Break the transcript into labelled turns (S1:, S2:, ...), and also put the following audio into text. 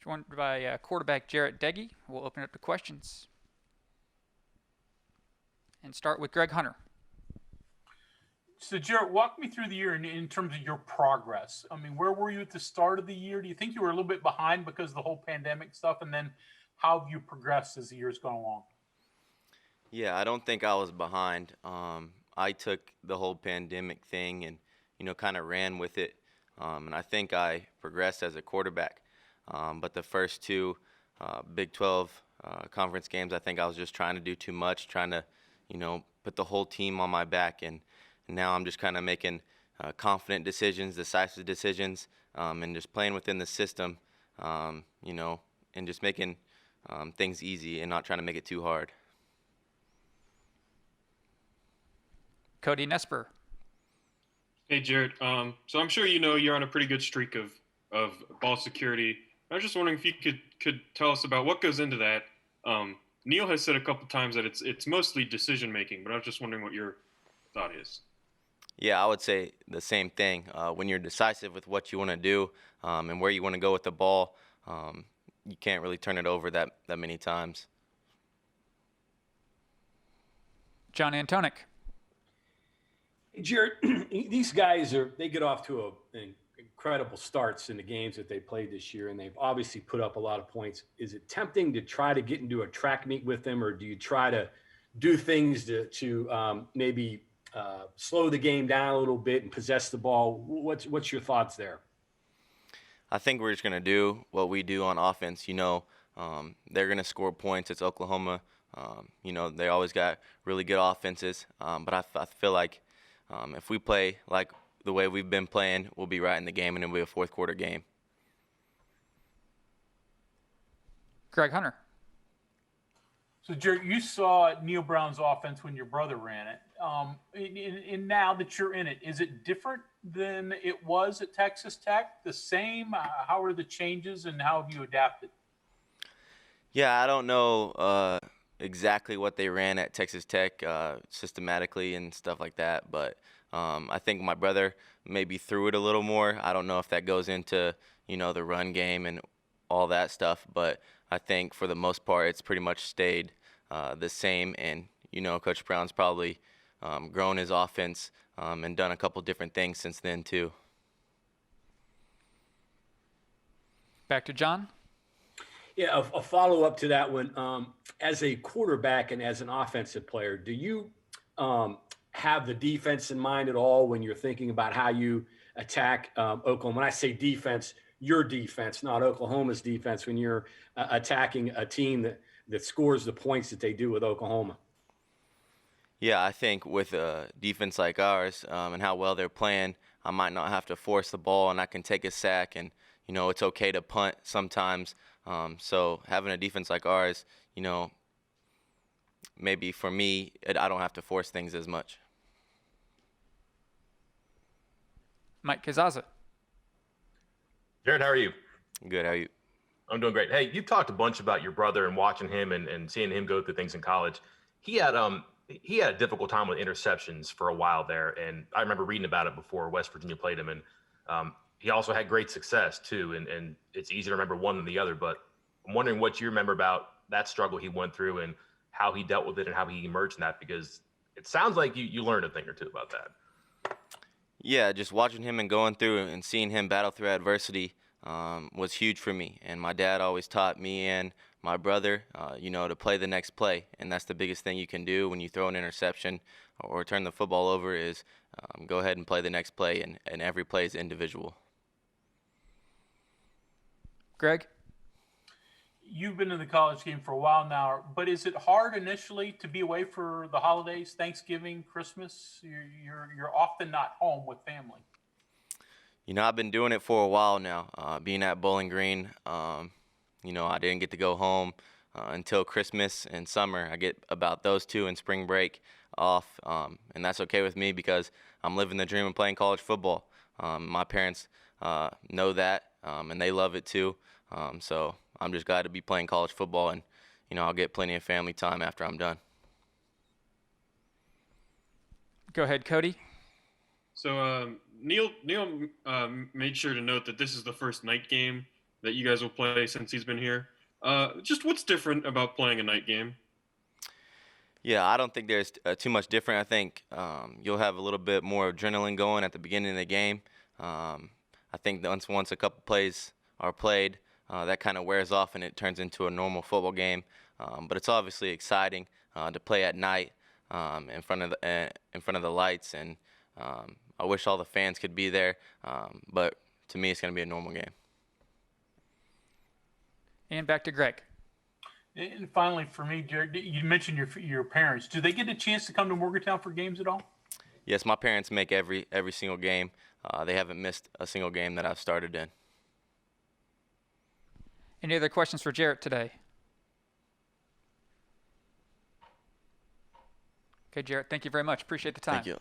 S1: joined by quarterback Jarret Doege. We'll open it up to questions and start with Greg Hunter.
S2: So, Jarret, walk me through the year in terms of your progress. I mean, where were you at the start of the year? Do you think you were a little bit behind because of the whole pandemic stuff? And then how have you progressed as the year's gone along?
S3: Yeah, I don't think I was behind. I took the whole pandemic thing and, kind of ran with it. And I think I progressed as a quarterback. But the first two Big 12 conference games, I think I was just trying to do too much, trying to, put the whole team on my back. And now I'm just kind of making confident decisions, decisive decisions, and just playing within the system, and just making things easy and not trying to make it too hard.
S1: Cody Nesper.
S4: Hey, Jarret. So I'm sure you're on a pretty good streak of ball security. I was just wondering if you could tell us about what goes into that. Neil has said a couple times that it's mostly decision making, but I was just wondering what your thought is.
S3: Yeah, I would say the same thing. When you're decisive with what you want to do and where you want to go with the ball, you can't really turn it over that many times.
S1: John Antonic.
S5: Hey, Jarret, these guys they get off to incredible starts in the games that they played this year, and they've obviously put up a lot of points. Is it tempting to try to get into a track meet with them, or do you try to do things to maybe slow the game down a little bit and possess the ball? What's your thoughts there?
S3: I think we're just going to do what we do on offense. They're going to score points. It's Oklahoma. They always got really good offenses. But I feel like if we play like the way we've been playing, we'll be right in the game, and it'll be a fourth quarter game.
S1: Greg Hunter.
S2: So, Jarret, you saw Neil Brown's offense when your brother ran it. And now that you're in it, is it different than it was at Texas Tech? The same? How are the changes, and how have you adapted?
S3: Yeah, I don't know exactly what they ran at Texas Tech systematically and stuff like that, but I think my brother maybe threw it a little more. I don't know if that goes into, the run game and all that stuff, but I think for the most part it's pretty much stayed the same. And, Coach Brown's probably grown his offense and done a couple different things since then too.
S1: Back to John.
S5: Yeah, a follow-up to that one. As a quarterback and as an offensive player, do you have the defense in mind at all when you're thinking about how you attack Oklahoma? When I say defense, your defense, not Oklahoma's defense, when you're attacking a team that scores the points that they do with Oklahoma?
S3: Yeah, I think with a defense like ours and how well they're playing, I might not have to force the ball, and I can take a sack, and, it's okay to punt sometimes. So having a defense like ours, maybe for me, I don't have to force things as much.
S1: Mike Quezada.
S6: Jarret, how are you?
S3: Good, how are you?
S6: I'm doing great. Hey, you've talked a bunch about your brother and watching him and seeing him go through things in college. He had a difficult time with interceptions for a while there, and I remember reading about it before West Virginia played him. And he also had great success too, and it's easy to remember one than the other. But I'm wondering what you remember about that struggle he went through and how he dealt with it and how he emerged in that, because it sounds like you learned a thing or two about that.
S3: Yeah, just watching him and going through and seeing him battle through adversity was huge for me. And my dad always taught me and my brother, to play the next play. And that's the biggest thing you can do when you throw an interception or turn the football over is go ahead and play the next play, and every play is individual.
S1: Greg.
S2: You've been in the college game for a while now, but is it hard initially to be away for the holidays, Thanksgiving, Christmas? You're often not home with family.
S3: I've been doing it for a while now. Being at Bowling Green, I didn't get to go home until Christmas and summer. I get about those two and spring break off, and that's okay with me because I'm living the dream of playing college football. My parents know that, and they love it too. So I'm just glad to be playing college football, and, I'll get plenty of family time after I'm done.
S1: Go ahead, Cody.
S4: So Neil made sure to note that this is the first night game that you guys will play since he's been here. Just what's different about playing a night game?
S3: Yeah, I don't think there's too much different. I think you'll have a little bit more adrenaline going at the beginning of the game. I think that once a couple plays are played, that kind of wears off and it turns into a normal football game. But it's obviously exciting to play at night in front of the lights, and I wish all the fans could be there. But to me, it's going to be a normal game.
S1: And back to Greg.
S2: And finally, for me, Jared, you mentioned your parents. Do they get a chance to come to Morgantown for games at all?
S3: Yes, my parents make every single game. They haven't missed a single game that I've started in.
S1: Any other questions for Jarret today? Okay, Jarret, thank you very much. Appreciate the time.
S3: Thank you.